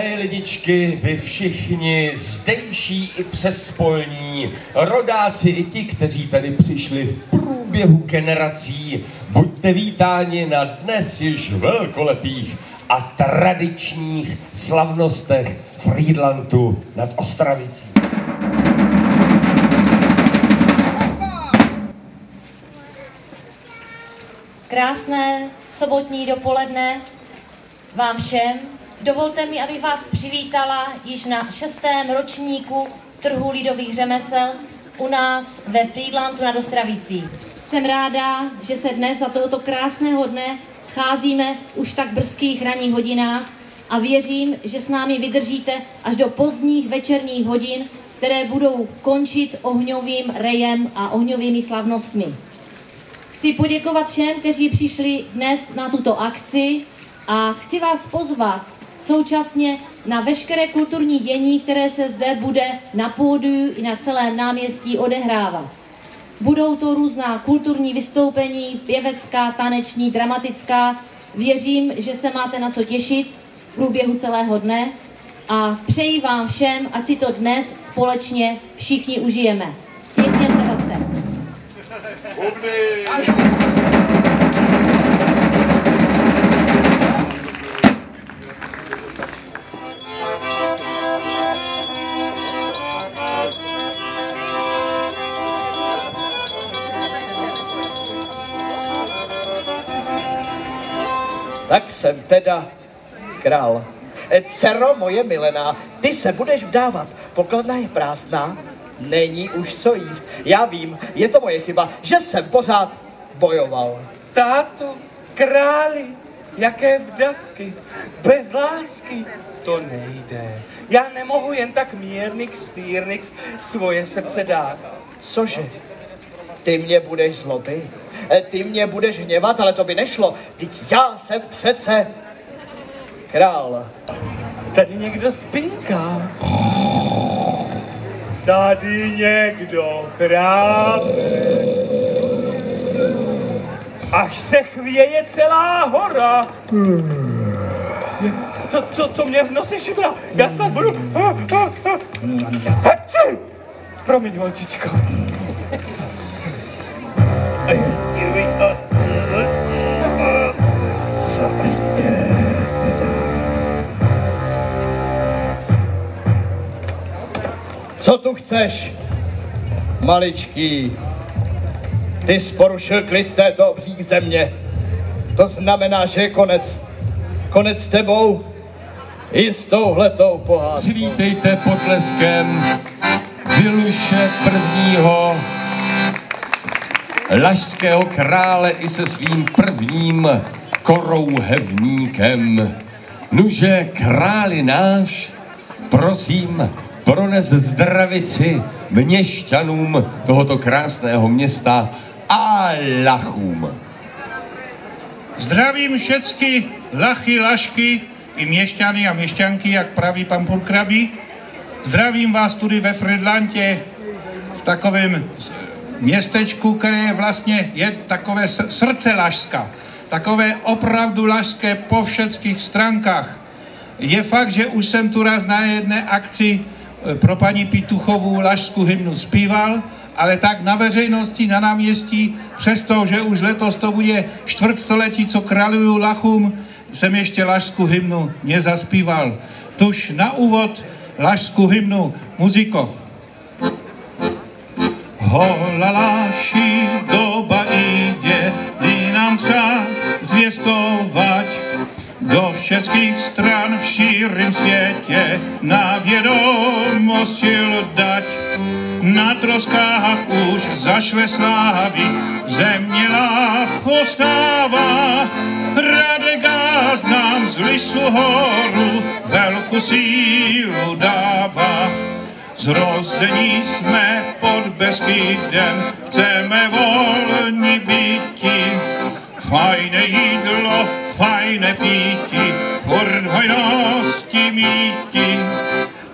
Hej lidičky, vy všichni, zdejší i přespolní, rodáci i ti, kteří tady přišli v průběhu generací, buďte vítáni na dnes již velkolepých a tradičních slavnostech Frýdlantu nad Ostravicí. Krásné sobotní dopoledne vám všem. Dovolte mi, abych vás přivítala již na 6. ročníku trhu lidových řemesel u nás ve Frýdlantu nad Ostravicí. Jsem ráda, že se dnes za tohoto krásného dne scházíme už v tak brzkých ranních hodinách a věřím, že s námi vydržíte až do pozdních večerních hodin, které budou končit ohňovým rejem a ohňovými slavnostmi. Chci poděkovat všem, kteří přišli dnes na tuto akci a chci vás pozvat současně na veškeré kulturní dění, které se zde bude na pódiu i na celém náměstí odehrávat. Budou to různá kulturní vystoupení, pěvecká, taneční, dramatická. Věřím, že se máte na co těšit v průběhu celého dne a přeji vám všem, ať si to dnes společně všichni užijeme. Pěkně se bavte. Tak jsem teda král. Dcero moje milená, ty se budeš vdávat. Pokladna je prázdná, není už co jíst. Já vím, je to moje chyba, že jsem pořád bojoval. Táto, králi, jaké vdavky, bez lásky, to nejde. Já nemohu jen tak stýrnix svoje srdce dát. Cože? Ty mě budeš zlobit? Ty mě budeš hněvat, ale to by nešlo. Vždyť já jsem přece král. Tady někdo spínká. Tady někdo chrápe. Až se chvěje celá hora. Co mě v nose šibra? Já snad budu... Promiň, holčičko. Co tu chceš, maličký? Ty jsi porušil klid této obří země. To znamená, že je konec. Konec s tebou i s touhletou pohádkou. Přivítejte potleskem Viluše prvního lašského krále i se svým prvním korouhevníkem. Nuže, králi náš, prosím, prones zdravici měšťanům tohoto krásného města a lachům. Zdravím všecky lachy, lašky i měšťany a měšťanky, jak praví pan Purkrabí. Zdravím vás tudy ve Frýdlantě, v takovém městečku, které vlastně je takové srdce Lašska. Takové opravdu lašské po všeckých stránkách. Je fakt, že už jsem tu raz na jedné akci pro paní Pituchovou lašskou hymnu zpíval, ale tak na veřejnosti, na náměstí, přesto, že už letos to bude čtvrtstoletí, co králuju lachům, jsem ještě lašskou hymnu nezaspíval. Tuž na úvod lašskou hymnu, muziko. Hola laši, doba jde, kdy nám třeba zvěstovat do všeckých stran v širým světě na vědomost čil dať. Na troskách už zašle slávy, země lachostává, Radegast nám z lisu horu velkou sílu dává. Zrození jsme pod Beskydem, chceme volní býti, fajné jídlo, fajné píti, furt hojnosti míti.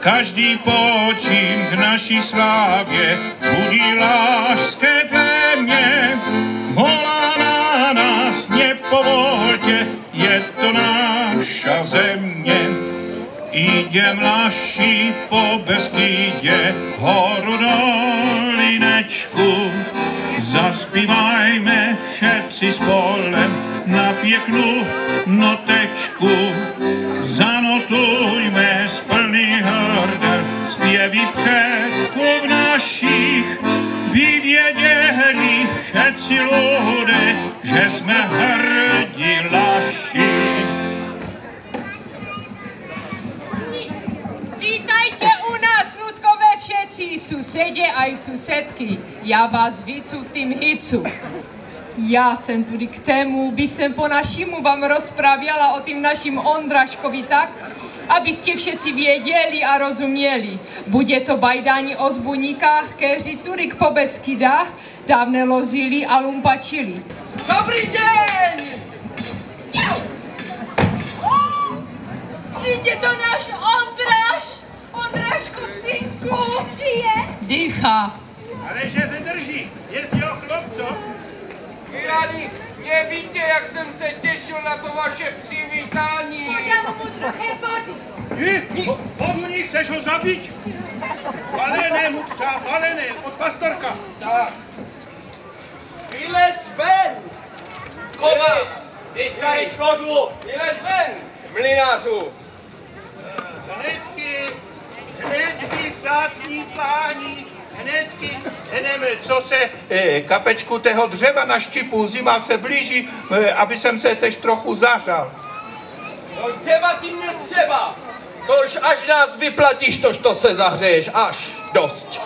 Každý počin k naší slávě budí lašské plémě, volá na nás, nepovolte, je to naša země. Idem naši po Beskydě horu dolinečku, zaspívajme všetci spolem na pěknou notečku. Zanotujme z plný hrdel zpěvy předků našich, vyvěděli všetci lidé, že jsme hrdí laši. Vítajte u nás, ľudkové všetci, susede aj susedky. Ja vás vícu v tým hicu. Ja sem tudy k tému, by sem po našimu vám rozpraviala o tým našim Ondraškovi tak, aby ste všetci viedeli a rozumieli. Bude to bajdání o zbuníkách, keří tudy po Beskydách dávne lozili a lumpačili. Dobrý deň! Žijte to náš Ondráš! Ondrášku, synku! Žije? Dýchá. Ale že vydrží, je z něho chlopco. Milani, nevíte, jak jsem se těšil na to vaše přivítání. Podám mu trochu vody. Vodu ní chceš ho zabít? Valené, mutřa, valené, od pastorka. Tak. Vylez ven! Komas, ty starý škodlu, Vylez ven! mlynářu. Hnedky, vzácní páni, hnedky, hneme, co se kapečku tého dřeva na štipu, zima se blíží, aby jsem se tež trochu zahřál. No třeba ti netřeba. Tož až nás vyplatíš, tož to se zahřeješ, až dost.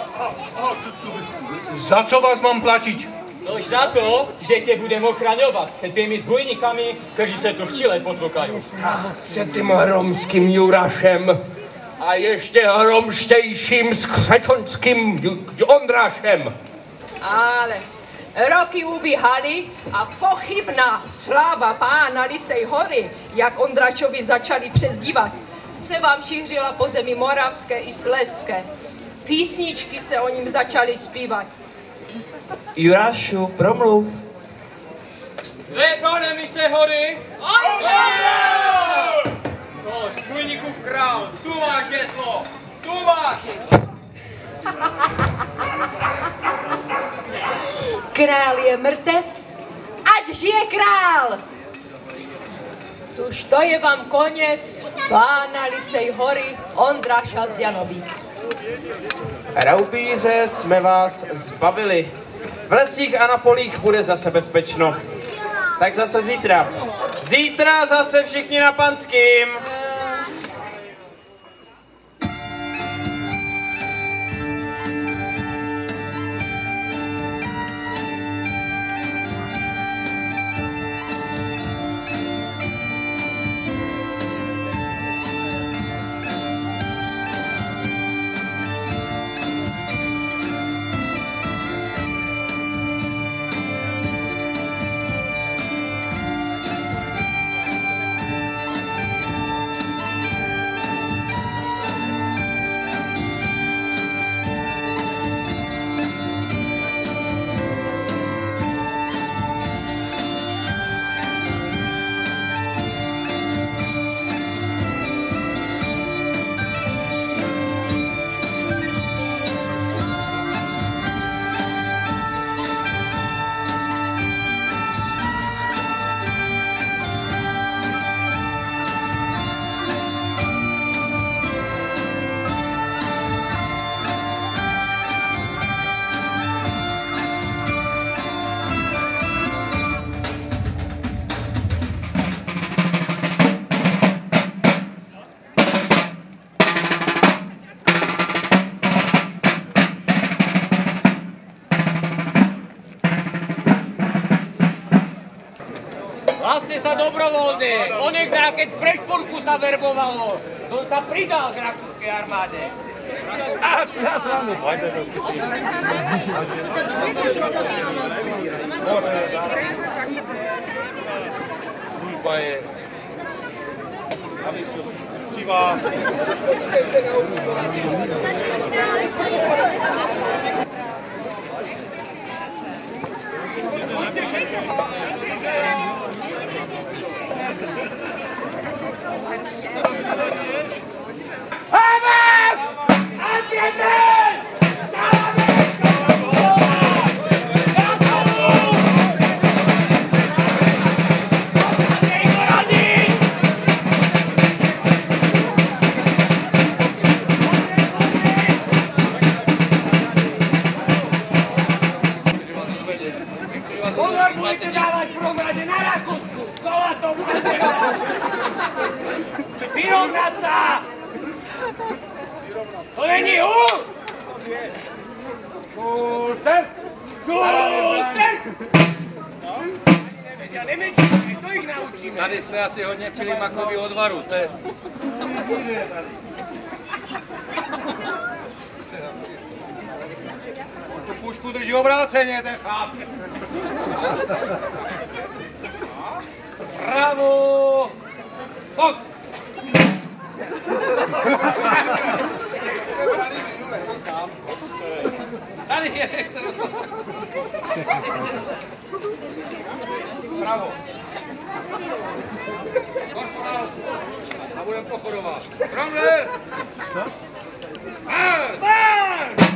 Za co vás mám platit? Nož za to, že tě budeme ochraňovat před těmi zbojníkami, kteří se tu v Chile potlokají. Před tím romským Jurašem a ještě romštejším skřečonským Ondrášem. Ale roky ubíhaly a pochybná sláva pána Lisej hory, jak Ondračovi začali přezdívat, se vám šířila po zemi moravské i slezské. Písničky se o ním začaly zpívat. Jurašu, promluv. Pane Lisej hory! Ojde! To zbojníkův král, tu máš heslo, tu máš! Král je mrtev, ať žije král! Tuž to je vám konec pána Lisej hory Ondraša z Janovíc. Raupíře, jsme vás zbavili. V lesích a na polích bude zase bezpečno. Tak zase zítra. Zítra zase všichni na Panským. Hláste sa dobrovoľne, onekdá, keď v Prešporku sa verbovalo, som sa pridal k rakúskej armáde. Služba je, aby se uctivá. Já nemečím, to jich naučíme. Tady jste asi hodně pili makový odvaru, to je... Tu pušku drží obráceně, ten chlap. Bravo! Fok! Tady je, nechce do toho. Bravo. A budem pochodovat. Kromler! Co? Bar! Bar!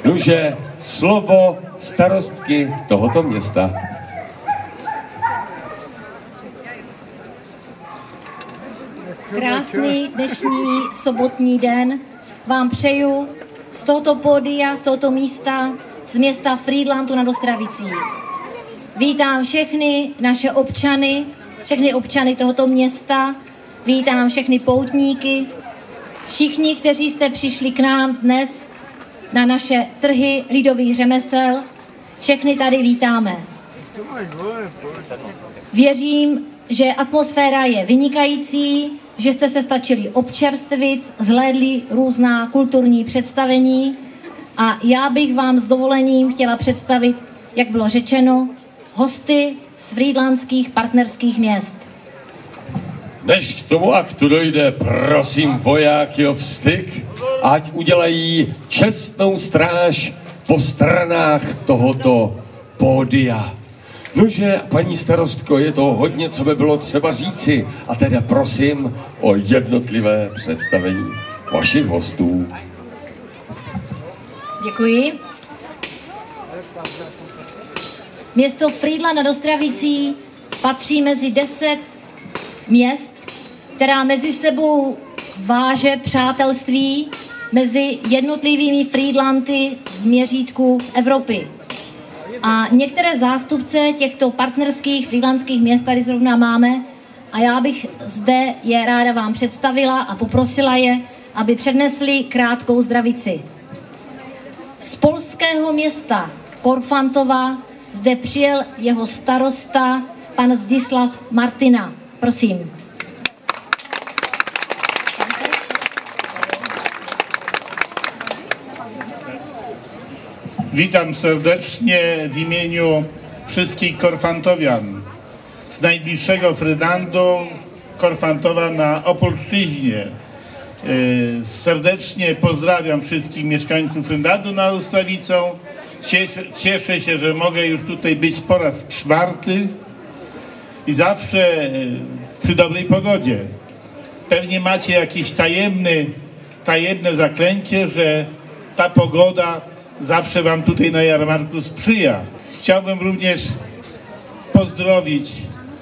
Nuže slovo starostky tohoto města. Krásný dnešní sobotní den vám přeju z tohoto pódia, z tohoto místa, z města Frýdlantu nad Ostravicí. Vítám všechny naše občany, všechny občany tohoto města, vítám všechny poutníky, všichni, kteří jste přišli k nám dnes na naše trhy lidových řemesel, všechny tady vítáme. Věřím, že atmosféra je vynikající, že jste se stačili občerstvit, zhlédli různá kulturní představení a já bych vám s dovolením chtěla představit, jak bylo řečeno, hosty z frýdlantských partnerských měst. Než k tomu aktu dojde, prosím vojáky o vstyk, ať udělají čestnou stráž po stranách tohoto pódia. Nože, paní starostko, je to hodně, co by bylo třeba říci, a teda prosím o jednotlivé představení vašich hostů. Děkuji. Město Frýdlant nad Ostravicí patří mezi 10 měst, která mezi sebou váže přátelství mezi jednotlivými Frýdlanty v měřítku Evropy. A některé zástupce těchto partnerských frýdlantských měst tady zrovna máme a já bych zde je ráda vám představila a poprosila je, aby přednesli krátkou zdravici. Z polského města Korfantova zde přijel jeho starosta, pan Zdislav Martyna. Prosím. Witam serdecznie w imieniu wszystkich Korfantowian z najbliższego Frydlantu, Korfantowa na Opolszczyźnie. Serdecznie pozdrawiam wszystkich mieszkańców Frydlantu nad Ostrawicą. Cieszę się, że mogę już tutaj być po raz 4 i zawsze przy dobrej pogodzie. Pewnie macie jakieś tajemne zaklęcie, że ta pogoda zawsze wam tutaj na jarmarku sprzyja. Chciałbym również pozdrowić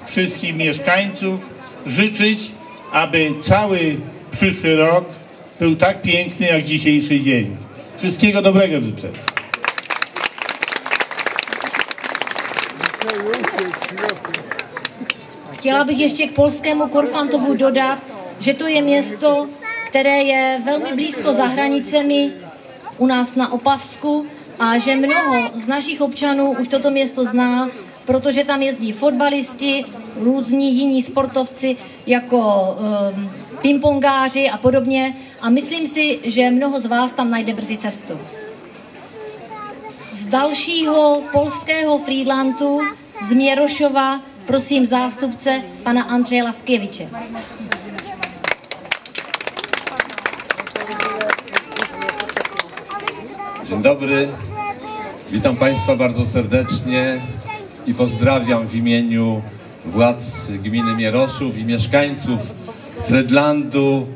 wszystkich mieszkańców, życzyć, aby cały przyszły rok był tak piękny jak dzisiejszy dzień. Wszystkiego dobrego życzę. Chtěla bych ještě k polskému Korfantovu dodat, že to je město, které je velmi blízko za hranicemi u nás na Opavsku a že mnoho z našich občanů už toto město zná, protože tam jezdí fotbalisti, různí jiní sportovci jako pingpongáři a podobně a myslím si, že mnoho z vás tam najde brzy cestu. Z dalšího polského Frýdlantu, z Měrošova, prosím zástupce pana Andřeje Laskěviče. Dzień dobry, witam Państwa bardzo serdecznie i pozdrawiam w imieniu władz gminy Mieroszów i mieszkańców Frydlantu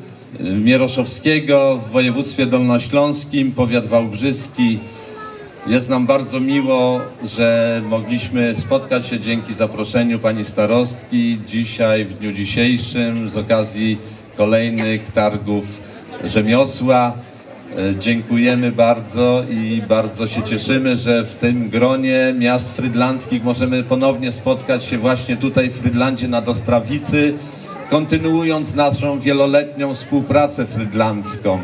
Mieroszowskiego w województwie dolnośląskim, powiat wałbrzyski. Jest nam bardzo miło, że mogliśmy spotkać się dzięki zaproszeniu pani starostki dzisiaj, w dniu dzisiejszym, z okazji kolejnych targów rzemiosła. Dziękujemy bardzo i bardzo się cieszymy, że w tym gronie miast frydlandzkich możemy ponownie spotkać się właśnie tutaj w Frydlancie nad Ostrawicy, kontynuując naszą wieloletnią współpracę frydlandzką.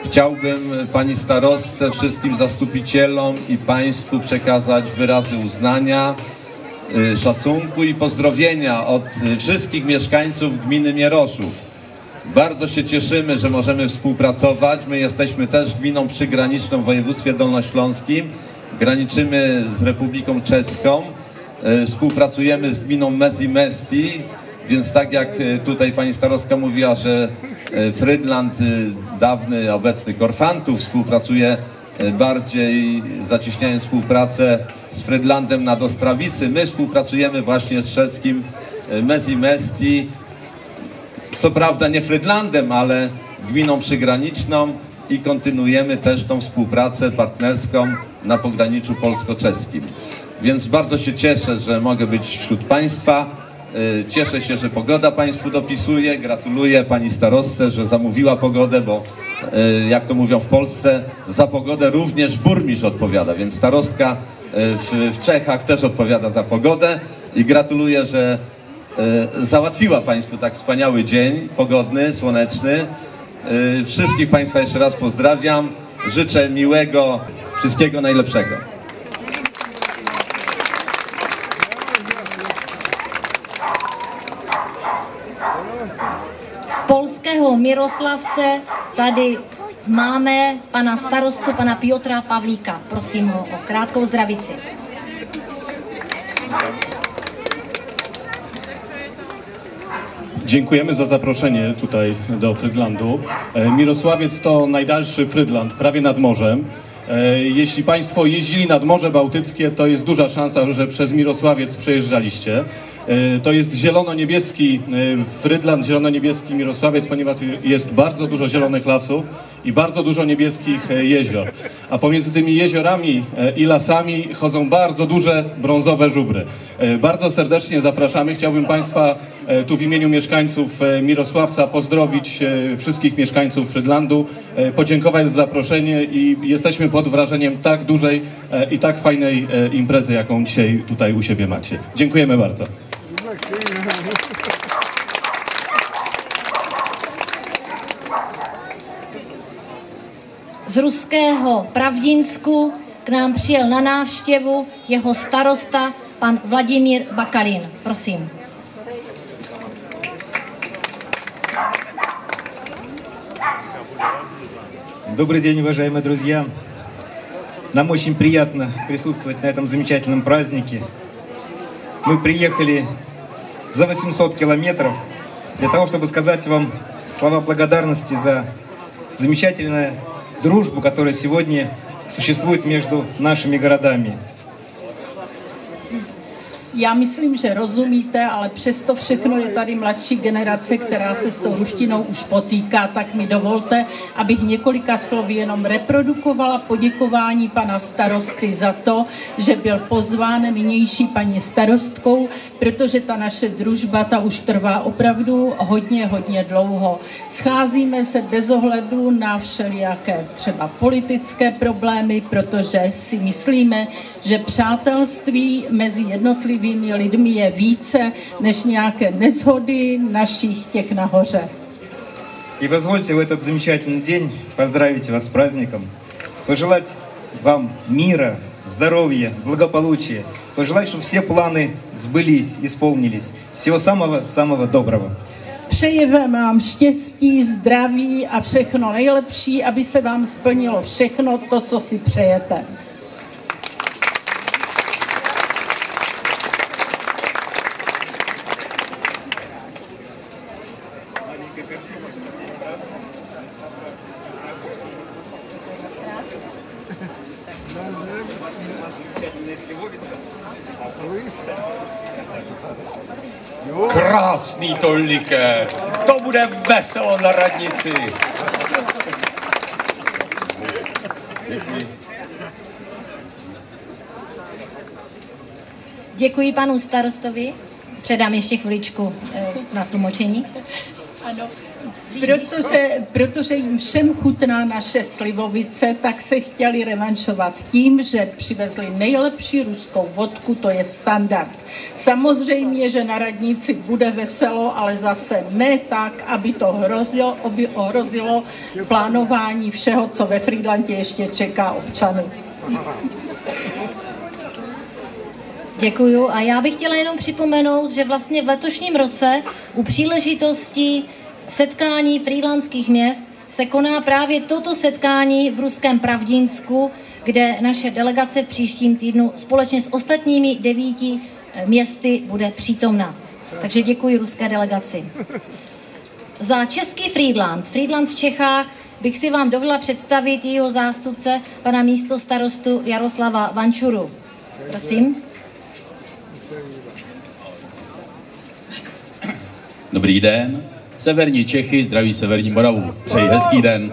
Chciałbym pani starostce, wszystkim zastupicielom i państwu przekazać wyrazy uznania, szacunku i pozdrowienia od wszystkich mieszkańców gminy Mieroszów. Bardzo się cieszymy, że możemy współpracować. My jesteśmy też gminą przygraniczną w województwie dolnośląskim. Graniczymy z Republiką Czeską. Współpracujemy z gminą Mezi-Mesti, więc tak jak tutaj pani starostka mówiła, że Frydlant, dawny, obecny Korfantów, współpracuje bardziej, zacieśniając współpracę z Frydlantem nad Ostrawicy. My współpracujemy właśnie z czeskim Mezi-Mesti. Co prawda nie Frydlandem, ale gminą przygraniczną i kontynuujemy też tą współpracę partnerską na pograniczu polsko-czeskim. Więc bardzo się cieszę, że mogę być wśród Państwa. Cieszę się, że pogoda Państwu dopisuje. Gratuluję Pani starostce, że zamówiła pogodę, bo jak to mówią w Polsce, za pogodę również burmistrz odpowiada, więc starostka w Czechach też odpowiada za pogodę i gratuluję, że załatwiła Państwu tak wspaniały dzień, pogodny, słoneczny. Wszystkich Państwa jeszcze raz pozdrawiam. Życzę miłego, wszystkiego najlepszego. Z polského Miroslavce tady máme pana starostu, pana Piotra Pavlíka. Prosím ho o krátkou zdravici. Dziękujemy za zaproszenie tutaj do Frydlandu. Mirosławiec to najdalszy Frydland, prawie nad morzem. Jeśli Państwo jeździli nad Morze Bałtyckie, to jest duża szansa, że przez Mirosławiec przejeżdżaliście. To jest zielono-niebieski Frydland, zielono-niebieski Mirosławiec, ponieważ jest bardzo dużo zielonych lasów i bardzo dużo niebieskich jezior. A pomiędzy tymi jeziorami i lasami chodzą bardzo duże brązowe żubry. Bardzo serdecznie zapraszamy. Chciałbym Państwa tu w imieniu mieszkańców Mirosławca pozdrowić wszystkich mieszkańców Frydlandu, podziękować za zaproszenie i jesteśmy pod wrażeniem tak dużej i tak fajnej imprezy, jaką dzisiaj tutaj u siebie macie. Dziękujemy bardzo. Z ruského Pravdínsku k nám přijel na návštěvu jeho starosta, pan Vladimír Bakarin. Prosím. Добрый день, уважаемые друзья. Нам очень приятно присутствовать на этом замечательном празднике. Мы приехали за 800 километров для того, чтобы сказать вам слова благодарности за замечательную дружбу, которая сегодня существует между našimi городами. Já myslím, že rozumíte, ale přesto všechno je tady mladší generace, která se s tou ruštinou už potýká, tak mi dovolte, abych několika slovy jenom reprodukovala poděkování pana starosty za to, že byl pozván nynější paní starostkou, protože ta naše družba, ta už trvá opravdu hodně dlouho. Scházíme se bez ohledu na všelijaké třeba politické problémy, protože si myslíme, že přátelství mezi jednotlivými lidmi je více než nějaké neshody našich těch nahoře. И позвольте в этот замечательный день поздравить вас с праздником, пожелать вам мира, здоровья, благополучия, пожелать, чтобы все планы сбылись, исполнились. Всего самого доброго. Přejeme vám štěstí, zdraví a všechno nejlepší, aby se vám splnilo všechno to, co si přejete. Krásný to likér, to bude veselo na radnici. Děkuji panu starostovi. Předám ještě chviličku na tlumočení. Ano, protože jim všem chutná naše slivovice, tak se chtěli revanšovat tím, že přivezli nejlepší ruskou vodku, to je standard. Samozřejmě, že na radnici bude veselo, ale zase ne tak, aby to ohrozilo plánování všeho, co ve Frýdlantě ještě čeká občany. Děkuju a já bych chtěla jenom připomenout, že vlastně v letošním roce u příležitosti setkání frýdlantských měst se koná právě toto setkání v ruském Pravdínsku, kde naše delegace v příštím týdnu společně s ostatními 9 městy bude přítomna. Takže děkuji ruské delegaci. Za český Frýdlant v Čechách, bych si vám dovolila představit jeho zástupce, pana místostarostu Jaroslava Vančuru. Prosím. Dobrý den. Severní Čechy zdraví Severní Moravu. Přeji hezký den.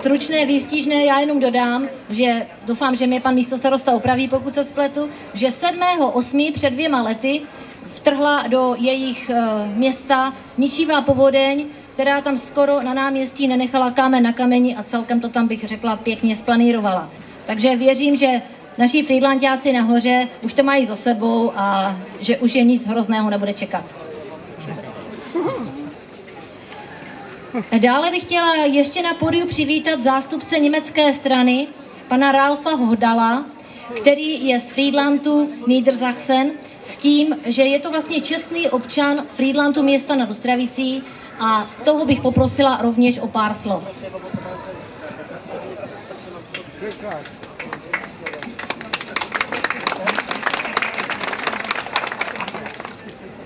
stručné, výstižné, já jenom dodám, že doufám, že mě pan místostarosta opraví, pokud se spletu, že 7.8. před 2 lety vtrhla do jejich města ničivá povodeň, která tam skoro na náměstí nenechala kámen na kameni a celkem to tam, bych řekla, pěkně splanírovala. Takže věřím, že naši frýdlanťáci nahoře už to mají za sebou a že už je nic hrozného nebude čekat. Dále bych chtěla ještě na pódiu přivítat zástupce německé strany, pana Ralfa Hodala, který je z Frýdlantu Niedersachsen, s tím, že je to vlastně čestný občan Frýdlantu města nad Ostravicí a toho bych poprosila rovněž o pár slov.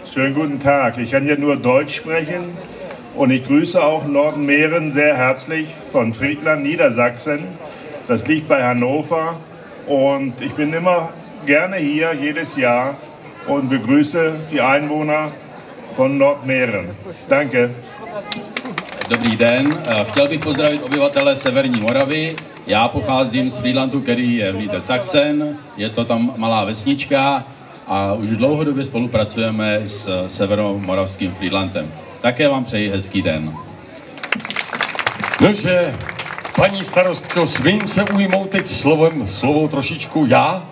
Schönen guten Tag. Ich kann hier nur Deutsch sprechen und ich grüße auch Norden-Mähren sehr herzlich von Friedland, Niedersachsen. Das liegt bei Hannover und ich bin immer gerne hier, jedes Jahr und begrüße die Einwohner von Nordmähren. Danke. Dobrý den, chtěl bych pozdravit obyvatele Severní Moravy. Já pocházím z Frýdlantu, který je v Niedersachsen, je to tam malá vesnička a už dlouhodobě spolupracujeme s severomoravským Frýdlantem. Také vám přeji hezký den. Nože, paní starostko, smím se ujmout teď slovou trošičku já?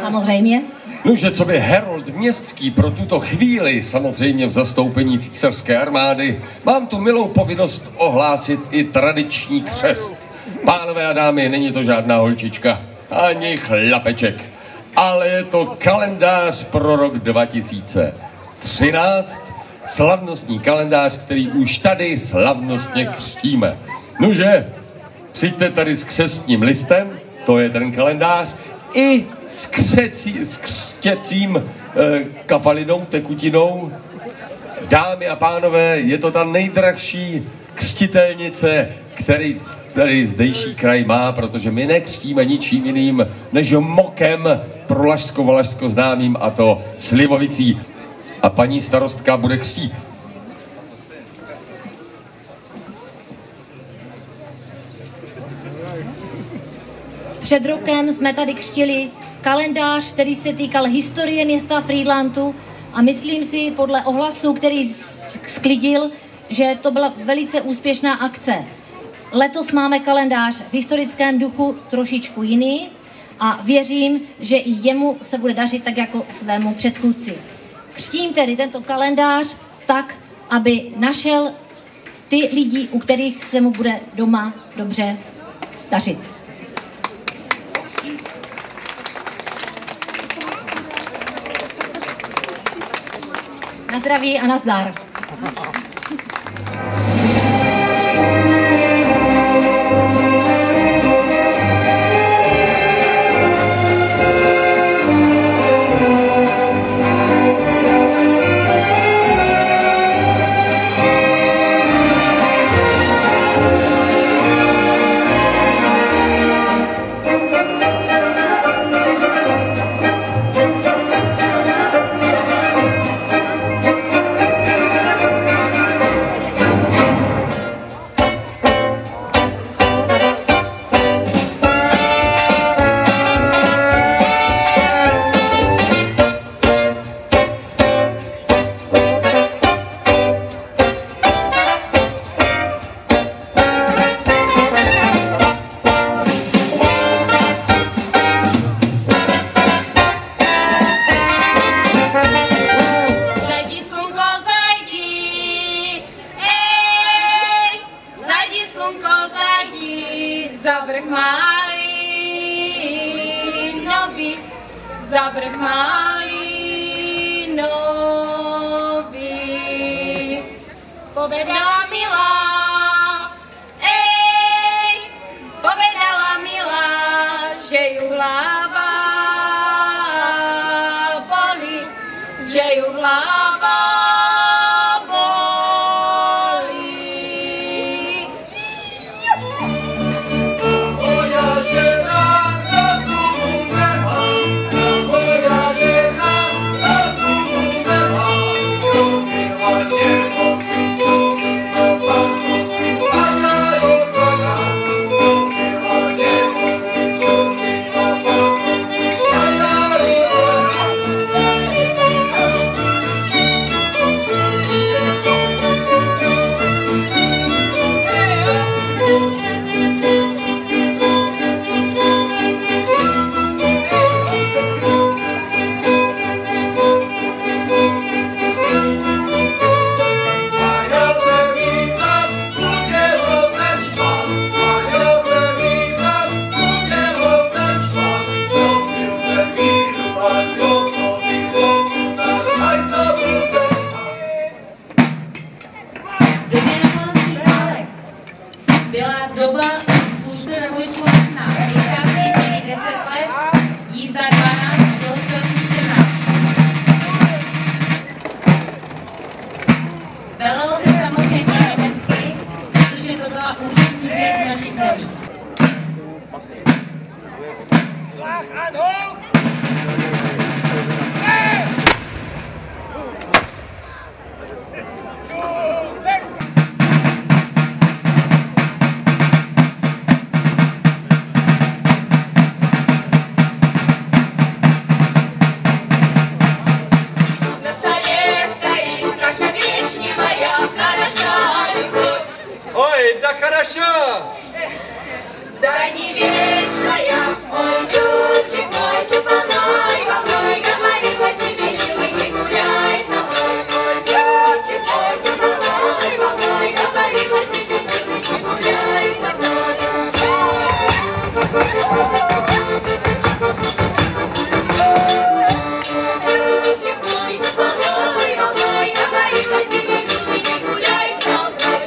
Samozřejmě. Nože, co by herold městský pro tuto chvíli, samozřejmě v zastoupení císařské armády, mám tu milou povinnost ohlásit i tradiční křest. Pánové a dámy, není to žádná holčička, ani chlapeček, ale je to kalendář pro rok 2013, slavnostní kalendář, který už tady slavnostně křtíme. Nože, přijďte tady s křestním listem, to je ten kalendář, i s křtěcím kapalinou, tekutinou. Dámy a pánové, je to ta nejdražší křtitelnice, který tady zdejší kraj má, protože my nekřtíme ničím jiným než mokem pro Lašsko-Valašsko známým, a to slivovicí. A paní starostka bude křtít. Před rokem jsme tady křtili kalendář, který se týkal historie města Frýdlantu a myslím si podle ohlasu, který sklidil, že to byla velice úspěšná akce. Letos máme kalendář v historickém duchu trošičku jiný a věřím, že i jemu se bude dařit tak jako svému předchůdci. Křtím tedy tento kalendář tak, aby našel ty lidi, u kterých se mu bude doma dobře dařit. Na zdraví a nazdar. Ach, ano! Ой, да хорошо! Да не вечная, мой чучик, мой чупаной, волной, говорила тебе, милый, не гуляй со мной. Мой чучик, мой чупаной, волной, говорила тебе, милый, не гуляй со мной. Чучик, мой чупаной, волной, говорила тебе, милый, не гуляй со мной.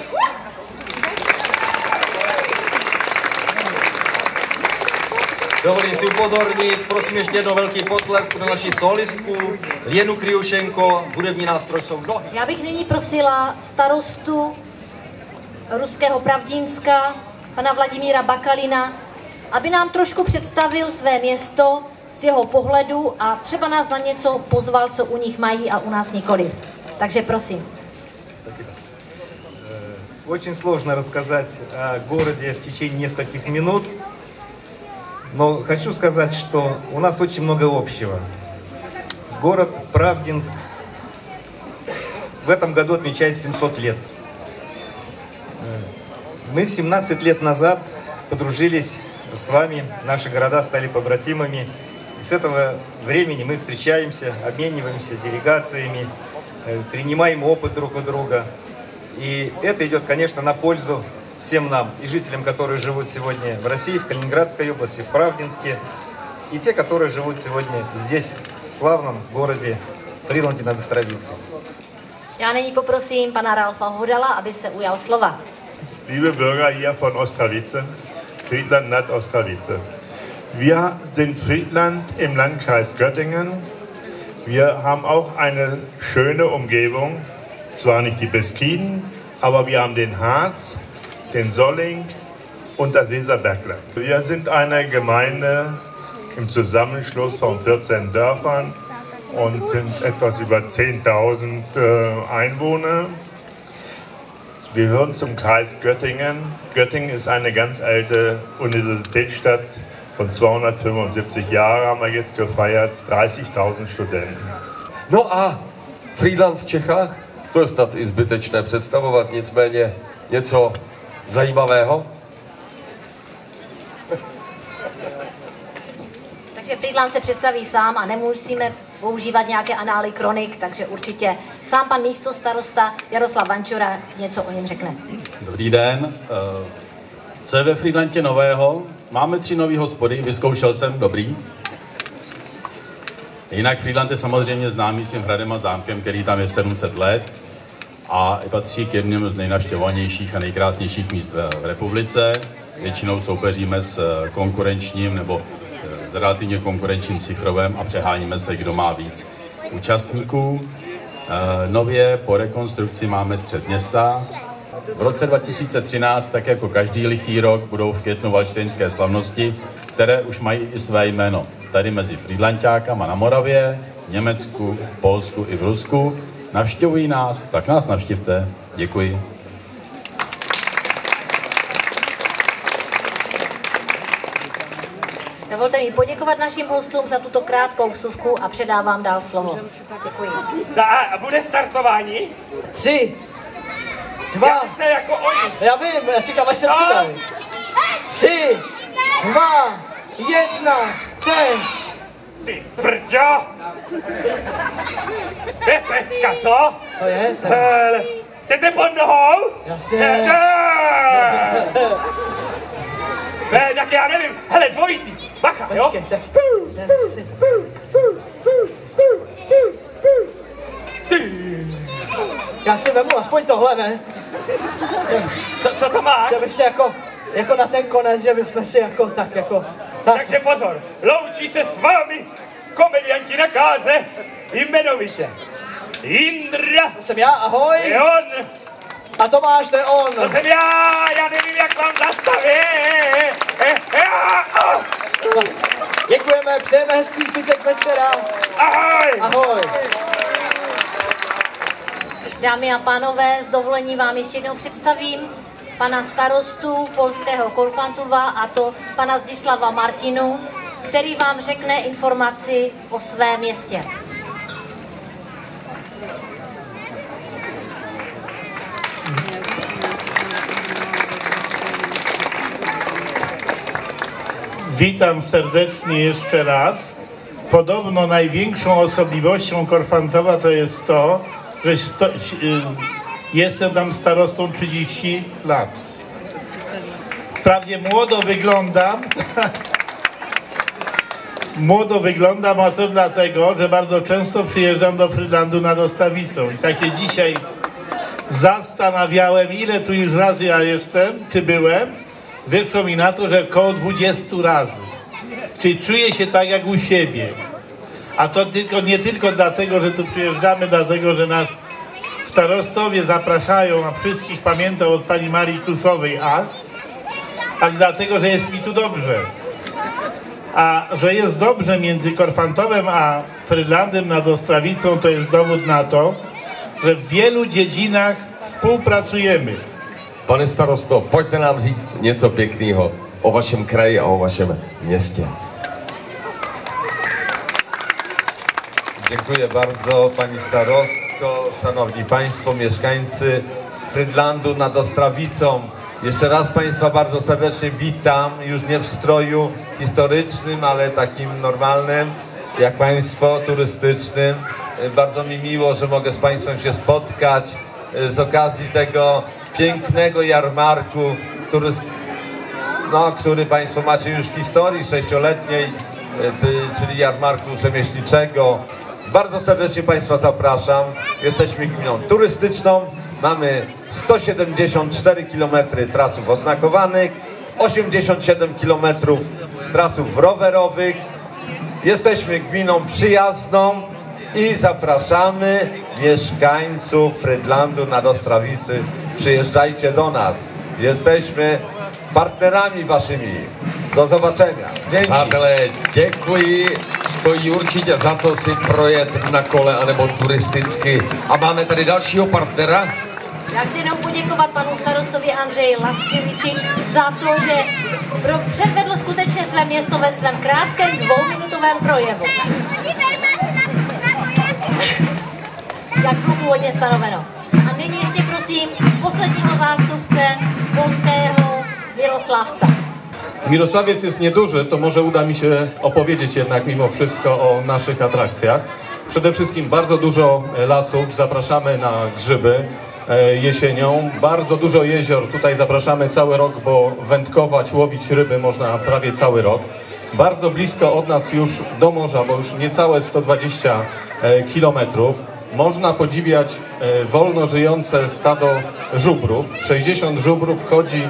Dovolím si upozornit, prosím ještě jednou velký potlesk pro naši solistku Jenu Kriušenko, hudební nástroj jsou nohy. Já bych nyní prosila starostu Ruského Pravdínska, pana Vladimíra Bakalina, aby nám trošku představil své město z jeho pohledu a třeba nás na něco pozval, co u nich mají a u nás nikoliv. Takže prosím. Очень сложно рассказать о городе в течение нескольких минут, но хочу сказать, что у нас очень много общего. Город Правдинск в этом году отмечает 700 лет. Мы 17 лет назад подружились с вами, наши города стали побратимами. И с этого времени мы встречаемся, обмениваемся делегациями, принимаем опыт друг у друга. И это идет, конечно, на пользу всем нам, и жителям, которые живут сегодня в России, в Калининградской области, в Правдинске, и те, которые живут сегодня здесь, в славном городе Фридланде над Островицей. Já nyní poprosím pana Ralfa Hodala, aby se ujal slova. Liebe Bürger hier von Ostravice, Friedland nad Ostravice. Wir sind Friedland im Landkreis Göttingen. Wir haben auch eine schöne Umgebung, zwar nicht die Beskiden, aber wir haben den Harz, den Solling und das Weserbergland. Wir sind eine Gemeinde im Zusammenschluss von 14 Dörfern und sind etwas über 10.000 Einwohner. Wir gehören zum Kreis Göttingen. Göttingen ist eine ganz alte Universitätsstadt. Von 275 Jahren haben wir jetzt gefeiert, 30.000 Studenten. No a Frýdlant v Čechách? To je snad i zbytečné představovat, nicméně něco zajímavého. Takže Frýdlant se představí sám a nemusíme používat nějaké anály kronik, takže určitě sám pan místostarosta Jaroslav Vančura něco o něm řekne. Dobrý den. Co je ve Frýdlantě nového? Máme 3 nové hospody, vyzkoušel jsem, dobrý. Jinak Frýdlant je samozřejmě známý svým hradem a zámkem, který tam je 700 let a patří k jednému z nejnavštěvovanějších a nejkrásnějších míst v republice. Většinou soupeříme s konkurenčním nebo s relativně konkurenčním Sichrovem a přeháníme se, kdo má víc účastníků. Nově po rekonstrukci máme střed města. V roce 2013, tak jako každý lichý rok, budou v květnu valštejnské slavnosti, které už mají i své jméno. Tady mezi Frýdlanťákama na Moravě, v Německu, v Polsku i v Rusku. Navštěvují nás, tak nás navštivte. Děkuji. Dovolte mi poděkovat našim hostům za tuto krátkou vsuvku a předávám dál slovo. Děkuji. A bude startování? 3, 2, Já se jako oni. já vím, já čekám, až se přidají. 3, 2, 1, teď. Ty brďo! To je pecka, co? To je? Hele, chcete pod nohou? Jasně. Ne, tak já nevím. Hele, dvojitý. Bacha, jo? Já si vemu aspoň tohle, ne? Co to máš? Že bych si jako na ten konec, že bychom si tak. Takže pozor, loučí se s vámi komedianti na káře jmenovitě Jindra. To jsem já, ahoj. On. A Tomáš, to je on. To jsem já nevím, jak vám zastavit. Děkuji. Děkujeme, přejeme hezký zbytek večera. Ahoj! Ahoj! Dámy a pánové, s dovolením vám ještě jednou představím pana starostu polského Korfantova, a to pana Zdislava Martinu, který vám řekne informaci o svém městě. Witam serdecznie jeszcze raz. Podobno największą osobliwością Korfantowa to jest to, że jestem tam starostą 30 lat. Wprawdzie młodo wyglądam. Młodo wyglądam, a to dlatego, że bardzo często przyjeżdżam do Frydlandu nad Ostrawicą. I tak się dzisiaj zastanawiałem, ile tu już razy ja jestem, czy byłem. Wyszło mi na to, że około 20 razy. Czyli czuję się tak jak u siebie. A to nie tylko dlatego, że tu przyjeżdżamy, dlatego, że nas starostowie zapraszają, a wszystkich pamiętam od pani Marii Klusowej ale dlatego, że jest mi tu dobrze. A że jest dobrze między Korfantowem a Frydlandem nad Ostrawicą, to jest dowód na to, że w wielu dziedzinach współpracujemy. Pane starosto, pojďte nám říct něco pěkného o vašem kraji a o vašem městě. Dziękuję bardzo pani starostko, szanowni państwo, mieszkańcy Frydlandu nad Ostrawicą. Jeszcze raz państwa bardzo serdecznie witam, już nie w stroju historycznym, ale takim normalnym, jak państwo, turystycznym. Bardzo mi miło, że mogę z państwem się spotkać z okazji tego pięknego jarmarku, który państwo macie już w historii 6-letniej, czyli jarmarku rzemieślniczego. Bardzo serdecznie państwa zapraszam. Jesteśmy gminą turystyczną. Mamy 174 km trasów oznakowanych, 87 km trasów rowerowych. Jesteśmy gminą przyjazną i zapraszamy mieszkańców Frydlandu nad Ostrawicy. Przyjeżdżajcie do nas. Jesteśmy partnerami waszymi. Do zobaczenia. Dzięki. Přátelé, děkuji. Stojí určitě za to si projet na kole anebo turisticky. A máme tady dalšího partnera. Já chci jenom poděkovat panu starostovi Andřeji Laskeviči za to, že předvedl skutečně své město ve svém krátkém 2minutovém projevu. Jak bylo původně stanoveno. A nyní ještě prosím posledního zástupce polského Mirosławca. Mirosławiec jest nieduży, to może uda mi się opowiedzieć jednak mimo wszystko o naszych atrakcjach. Przede wszystkim bardzo dużo lasów, zapraszamy na grzyby jesienią, bardzo dużo jezior, tutaj zapraszamy cały rok, bo wędkować, łowić ryby można prawie cały rok. Bardzo blisko od nas już do morza, bo już niecałe 120 kilometrów. Można podziwiać wolno żyjące stado żubrów. 60 żubrów chodzi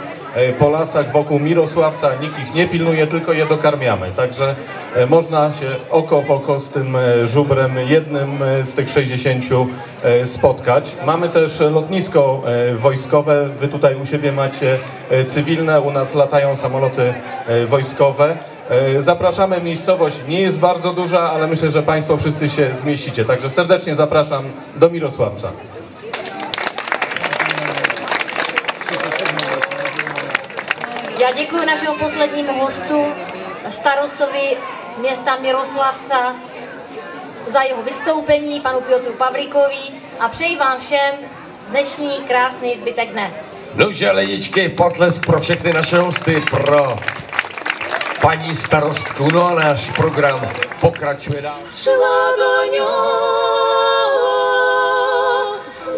po lasach wokół Mirosławca, nikt ich nie pilnuje, tylko je dokarmiamy. Także można się oko w oko z tym żubrem, jednym z tych 60 spotkać. Mamy też lotnisko wojskowe, wy tutaj u siebie macie cywilne, u nas latają samoloty wojskowe. Zapraszamy, miejscowość nie jest bardzo duża, ale myślę, że państwo wszyscy się zmieścicie. Także serdecznie zapraszam do Mirosławca. Já děkuji našemu poslednímu hostu, starostovi města Miroslavca, za jeho vystoupení, panu Piotru Pavlíkovi, a přeji vám všem dnešní krásný zbytek dne. Nože, ledičky, potlesk pro všechny naše hosty, pro paní starostku. No a náš program pokračuje dál. Шла до нього,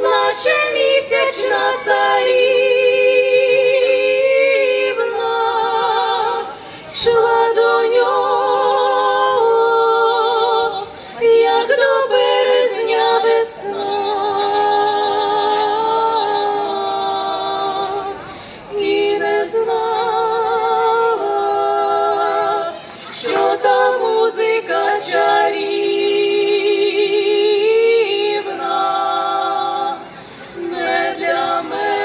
наче місячна царівна, шла до нього, як до березня весна, і не знала, що та музика чарівна не для мене,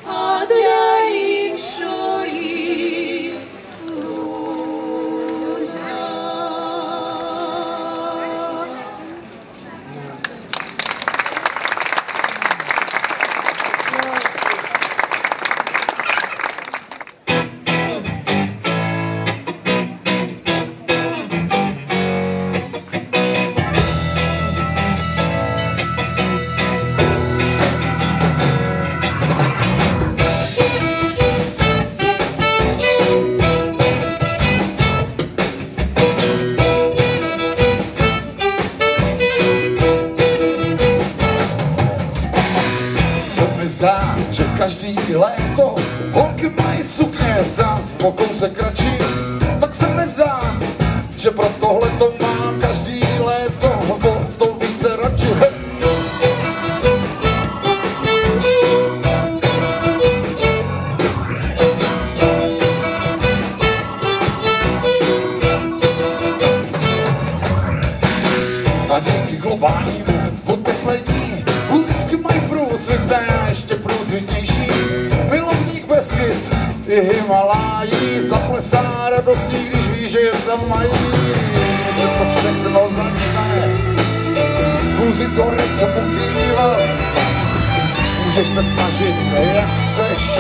а для іншої Holky mají sukně zás o kousek kratší, tak se mi zdá, že pro tohle to mám každý léto o to více radši. A díky globálnímu oteplení blízky mají průsvitné, ještě průsvitnější. Milovník Beskyt i Himalájí zaplesá radostí, když ví, že je tam mají. Se to všechno začne, kůzi to rychle pokrývat. Můžeš se snažit, jak chceš,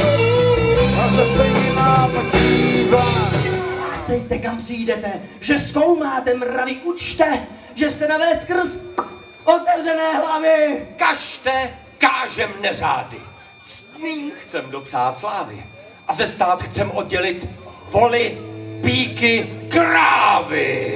a zase jinam dívat. Sejte, kam přijdete, že zkoumáte mravy, učte, že jste na véskrz otevřené hlavy. Kažte, kážem neřády. S ním chcem dopsát slávy. A ze stát chcem oddělit voly, píky, krávy.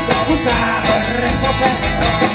Novus amor, respotereo.